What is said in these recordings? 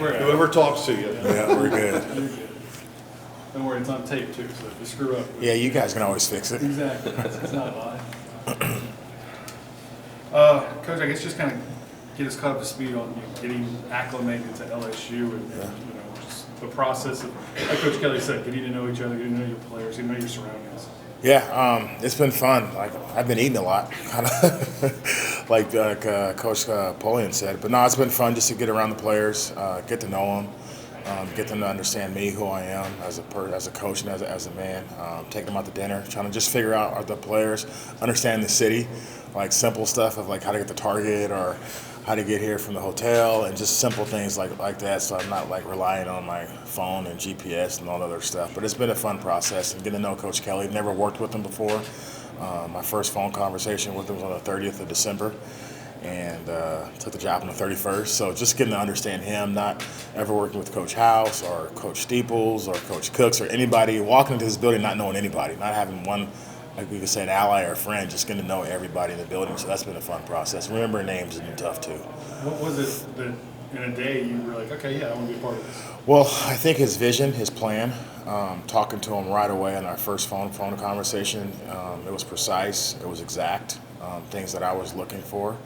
Whoever talks to you. Yeah, we're good. You're good. Don't worry, it's on tape too, so if you screw up. Yeah, you guys can always fix it. Exactly. It's not live. Coach, I guess just kind of get us caught up to speed on getting acclimated to LSU and just the process of, like Coach Kelly said, getting to know each other, getting to know your players, getting to know your surroundings. Yeah, it's been fun. Like I've been eating a lot, kind of like Coach Polian said. But no, it's been fun just to get around the players, get to know them, get them to understand me, who I am as a coach and as a man. Take them out to dinner, trying to just figure out the players, understand the city, like simple stuff of like how to get to Target or how to get here from the hotel, and just simple things like that, so I'm not like relying on my phone and GPS and all that other stuff. But it's been a fun process, and getting to know Coach Kelly. Never worked with him before. My first phone conversation with him was on the 30th of December, and took the job on the 31st. So just getting to understand him, not ever working with Coach House or Coach Steeples or Coach Cooks or anybody, walking into this building not knowing anybody, not having one, like we could say, an ally or a friend, just getting to know everybody in the building. So that's been a fun process. Remembering names has been tough too. What was it that in a day you were like, okay, yeah, I want to be a part of this? Well, I think his vision, his plan, talking to him right away in our first phone conversation, it was precise, it was exact, things that I was looking for.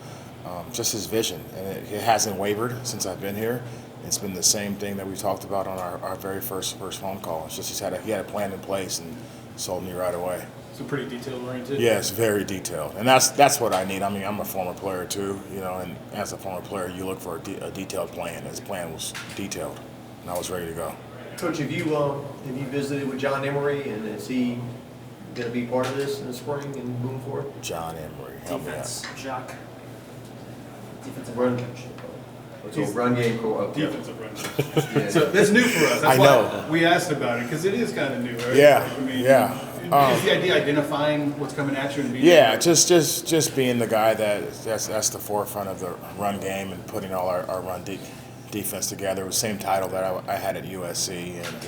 Just his vision, and it hasn't wavered since I've been here. It's been the same thing that we talked about on our very first phone call. It's just he had a plan in place and sold me right away. So pretty detail oriented. Yes, very detailed, and that's what I need. I mean, I'm a former player too, and as a former player, you look for a detailed plan. His plan was detailed, and I was ready to go. Coach, have you visited with John Emery, and is he going to be part of this in the spring and moving forward? John Emery, help me out. Defense, Jacques. Defensive Run. coach. So run game Defensive run. Yeah. So that's new for us. That's I know. why we asked about it, because it is kind of new, right? Yeah, Like, I mean, yeah. Is the idea identifying what's coming at you and being Yeah, just being the guy that's the forefront of the run game and putting all our run defense together. It was the same title that I had at USC, and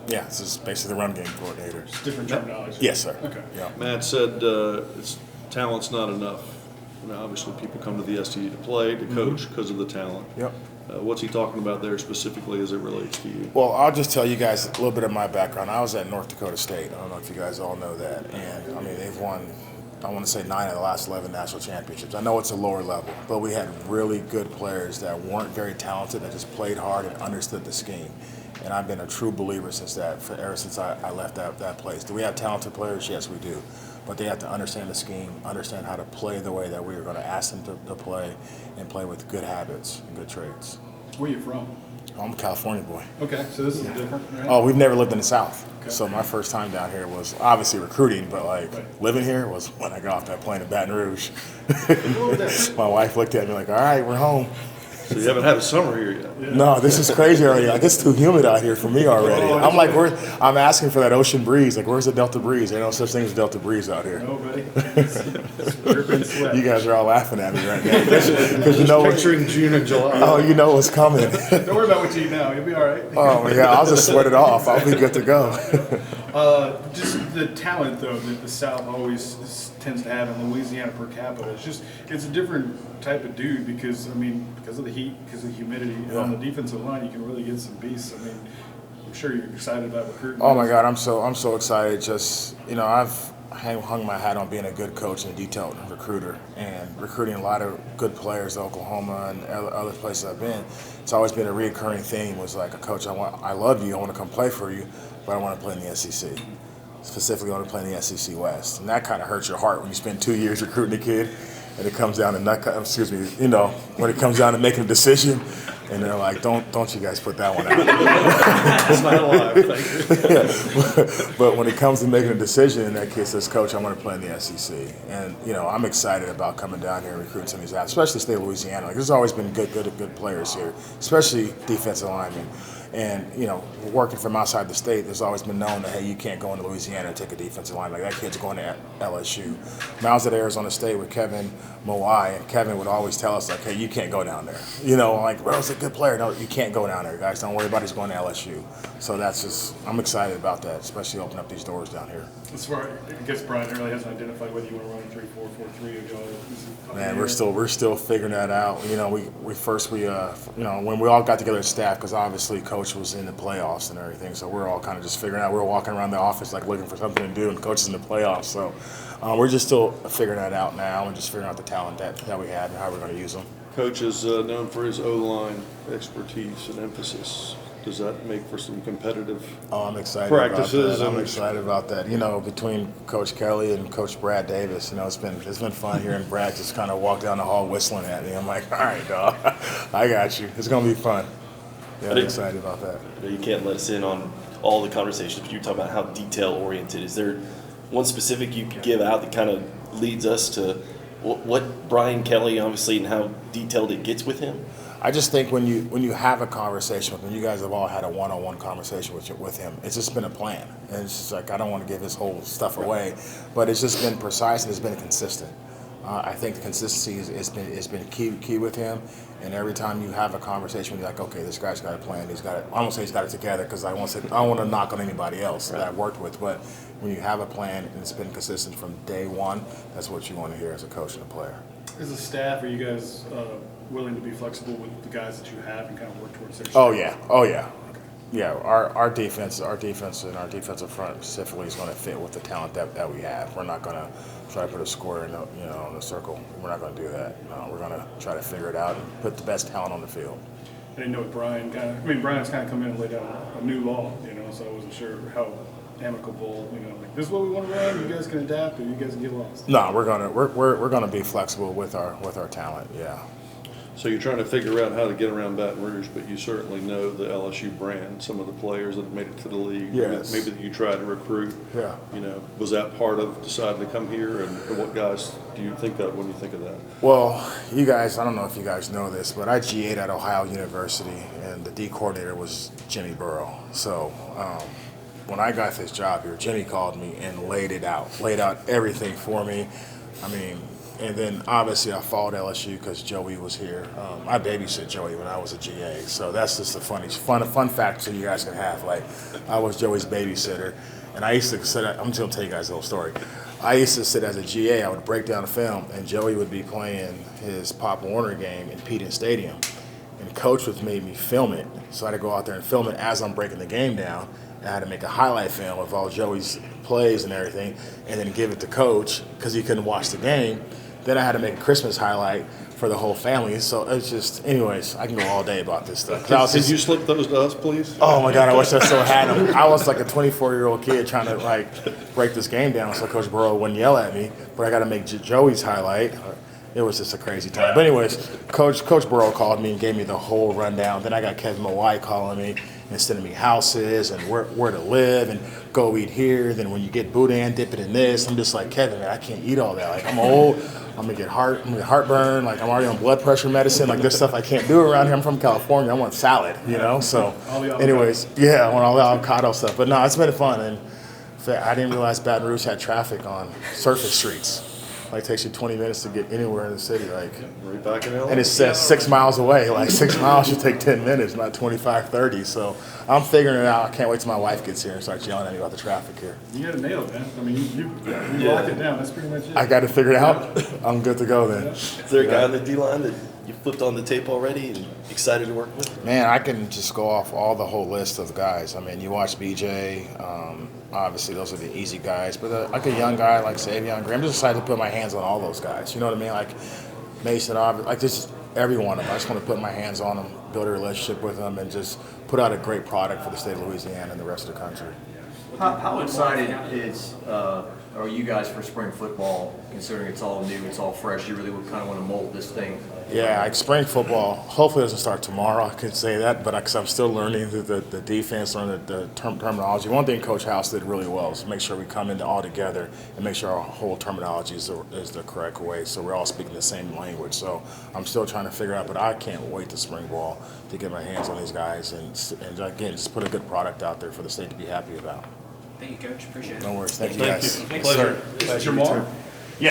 this is basically the run game coordinator. different terminology? Yes, sir. Okay. Yeah. Matt said talent's not enough. Now, obviously, people come to the STU to play, to coach because of the talent. Yep. What's he talking about there specifically as it relates to you? Well, I'll just tell you guys a little bit of my background. I was at North Dakota State. I don't know if you guys all know that. And, I mean, they've won, I want to say, 9 of the last 11 national championships. I know it's a lower level, but we had really good players that weren't very talented, that just played hard and understood the scheme. And I've been a true believer since ever since I left that place. Do we have talented players? Yes, we do. But they have to understand the scheme, understand how to play the way that we are going to ask them to play, and play with good habits and good traits. Where are you from? I'm a California boy. Okay, so this is different, right? Oh, we've never lived in the South. Okay. So my first time down here was obviously recruiting, but Right. living here was when I got off that plane in Baton Rouge. little different. My wife looked at me like, all right, we're home. So you haven't had a summer here yet. No, this is crazy already. Like, it's too humid out here for me already. Oh, I'm like, I'm asking for that ocean breeze. Like, where's the Delta breeze? There's no such thing as Delta breeze out here. No, buddy. It's dripping sweat. You guys are all laughing at me right now because you know Picturing June and July. Oh, you know what's coming. Don't worry about what you eat now. You'll be all right. Oh my God, I'll just sweat it off. I'll be good to go. Just the talent, though, that the South always tends to have in Louisiana per capita. It's a different type of dude because of the heat, because of the humidity. And on the defensive line, you can really get some beasts. I mean, I'm sure you're excited about recruiting. Oh my God, I'm so excited. Just, I've hung my hat on being a good coach and a detailed recruiter, and recruiting a lot of good players to Oklahoma and other places I've been. It's always been a reoccurring theme. Was like, a coach, I love you, I want to come play for you, but I want to play in the SEC. Specifically, I want to play in the SEC West, and that kind of hurts your heart when you spend 2 years recruiting a kid, and it comes down to when it comes down to making a decision, and they're like, don't you guys put that one out. It's not alive, thank you. Yeah. But when it comes to making a decision, in that case, says, Coach, I want to play in the SEC. And, I'm excited about coming down here and recruiting some of these athletes, especially the state of Louisiana. Like, there's always been good players here, especially defensive linemen. And, working from outside the state, there's always been known that, hey, you can't go into Louisiana and take a defensive line. Like, that kid's going to LSU. When I was at Arizona State with Kevin Moai, and Kevin would always tell us, like, hey, you can't go down there. Like, well, he's a good player. No, you can't go down there, guys. Don't worry about it. He's going to LSU. So I'm excited about that, especially opening up these doors down here. As far, I guess Brian really hasn't identified whether you want to run 3-4-4-3 or go. Man, we're still figuring that out. When we all got together as staff, because obviously Coach was in the playoffs and everything, so we're all kind of just figuring out. We're walking around the office like looking for something to do, and Coach is in the playoffs. So we're just still figuring that out now, and just figuring out the talent that we had and how we're going to use them. Coach is known for his O-line expertise and emphasis. Does that make for some competitive I'm excited practices? About that. I'm excited about that. Between Coach Kelly and Coach Brad Davis, it's been fun hearing Brad just kind of walk down the hall whistling at me. I'm like, all right, dog, I got you. It's gonna be fun. Yeah, I'm excited about that. You can't let us in on all the conversations, but you talk about how detail oriented. Is there one specific you could give out that kind of leads us to what Brian Kelly, obviously, and how detailed it gets with him? I just think when you have a conversation with him, you guys have all had a one-on-one conversation with him. It's just been a plan, and it's just like I don't want to give his whole stuff away, but it's just been precise and it's been consistent. I think the consistency has been key with him, and every time you have a conversation, you're like, okay, this guy's got a plan. He's got it. I won't say he's got it together because I don't want to knock on anybody else that I've worked with, but when you have a plan and it's been consistent from day one, that's what you want to hear as a coach and a player. As a staff, are you guys willing to be flexible with the guys that you have and kind of work towards their Oh yeah. Yeah, our defense and our defensive front specifically is going to fit with the talent that we have. We're not going to try to put a square in the circle. We're not going to do that. We're going to try to figure it out and put the best talent on the field. I didn't know with Brian Brian's kind of come in and laid down a new law, so I wasn't sure how amicable, like this is what we want to run. You guys can adapt, or you guys can get lost. No, we're gonna be flexible with our talent. Yeah. So you're trying to figure out how to get around Baton Rouge, but you certainly know the LSU brand, some of the players that have made it to the league. Yes. Maybe that you tried to recruit. Yeah. Was that part of deciding to come here? And what guys do you think of when you think of that? Well, you guys, I don't know if you guys know this, but I GA'd at Ohio University, and the D coordinator was Jimmy Burrow. So when I got this job here, Jimmy called me and laid out everything for me. And then obviously I followed LSU because Joey was here. I babysit Joey when I was a GA, so that's just a fun fact so you guys can have. Like, I was Joey's babysitter, and I used to sit. I'm just gonna tell you guys a little story. I used to sit as a GA. I would break down the film, and Joey would be playing his Pop Warner game in Peden Stadium, and Coach would make me film it. So I had to go out there and film it as I'm breaking the game down. I had to make a highlight film of all Joey's plays and everything, and then give it to Coach because he couldn't watch the game. Then I had to make a Christmas highlight for the whole family. So it's just, anyways, I can go all day about this stuff. Could you slip those to us, please? Oh my God, I wish I still had them. I was like a 24-year-old kid trying to break this game down so Coach Burrow wouldn't yell at me. But I got to make Joey's highlight. It was just a crazy time. But anyways, Coach Burrow called me and gave me the whole rundown. Then I got Kevin Moai calling me and sending me houses and where to live and go eat here. Then when you get boudin, dip it in this. I'm just like, Kevin, man, I can't eat all that. Like, I'm old. I'm gonna get heartburn. Like, I'm already on blood pressure medicine. Like, there's stuff I can't do around here. I'm from California. I want salad, So, anyways, I want all the avocado stuff. But no, it's been fun. And I didn't realize Baton Rouge had traffic on surface streets. Like, it takes you 20 minutes to get anywhere in the city. Like, Right back in LA. and it says 6 miles away. Like, 6 miles should take 10 minutes, not 25, 30. So I'm figuring it out. I can't wait till my wife gets here and starts yelling at me about the traffic here. You got to nail it, man. You locked it down. That's pretty much it. I got to figure it out. I'm good to go then. Is there a guy on the D-line that you flipped on the tape already and excited to work with? Man, I can just go off the whole list of guys. You watch BJ. Obviously, those are the easy guys. But like a young guy like Savion Graham, I'm just excited to put my hands on all those guys. You know what I mean? Like Mason, like just every one of them. I just want to put my hands on them, build a relationship with them, and just put out a great product for the state of Louisiana and the rest of the country. How excited is are you guys for spring football, considering it's all new, it's all fresh, you really would kind of want to mold this thing? Yeah, like spring football, hopefully it doesn't start tomorrow. I can say that, but because I'm still learning the defense, learning the terminology. One thing Coach House did really well is make sure we come in all together and make sure our whole terminology is the correct way, so we're all speaking the same language. So I'm still trying to figure out, but I can't wait to spring ball to get my hands on these guys and again, just put a good product out there for the state to be happy about. Thank you, Coach. Appreciate it. No worries. Thank you Thank guys. you. Yes, Pleasure. sir. Is it Pleasure, you Jamar? too.